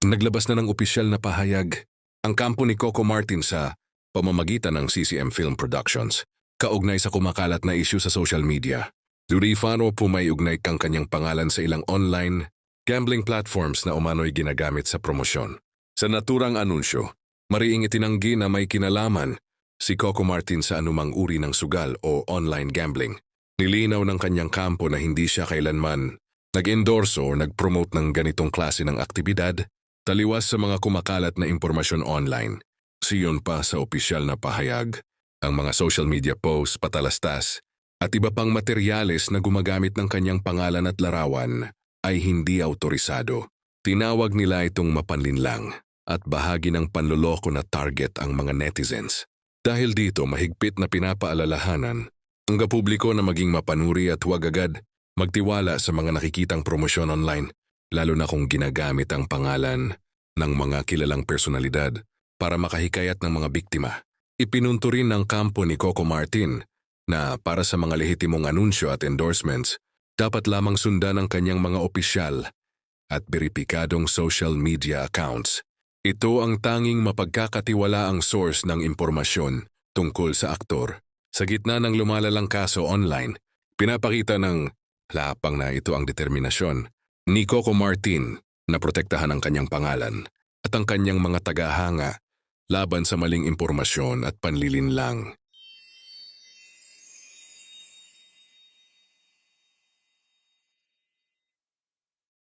Naglabas na ng opisyal na pahayag ang kampo ni Coco Martin sa pamamagitan ng CCM Film Productions, kaugnay sa kumakalat na issue sa social media. Durifano po may ugnay kang kanyang pangalan sa ilang online gambling platforms na umano'y ginagamit sa promosyon. Sa naturang anunsyo, mariing itinanggi na may kinalaman si Coco Martin sa anumang uri ng sugal o online gambling. Nilinaw ng kanyang kampo na hindi siya kailanman nag-endorso o nag-promote ng ganitong klase ng aktibidad, taliwas sa mga kumakalat na impormasyon online. Siyon pa sa opisyal na pahayag, ang mga social media posts, patalastas, at iba pang materyales na gumagamit ng kanyang pangalan at larawan ay hindi autorisado. Tinawag nila itong mapanlinlang at bahagi ng panloloko na target ang mga netizens. Dahil dito mahigpit na pinapaalalahanan ang kapubliko na maging mapanuri at huwag agad magtiwala sa mga nakikitang promosyon online, lalo na kung ginagamit ang pangalan ng mga kilalang personalidad para makahikayat ng mga biktima. Ipinunto rin ng kampo ni Coco Martin na para sa mga lehitimong anunsyo at endorsements, dapat lamang sundan ang kanyang mga opisyal at beripikadong social media accounts. Ito ang tanging mapagkakatiwalaang source ng impormasyon tungkol sa aktor. Sa gitna ng lumalalang kaso online, pinapakita ng lapang na ito ang determinasyon ni Coco Martin na protektahan ang kanyang pangalan at ang kanyang mga tagahanga laban sa maling impormasyon at panlilinlang.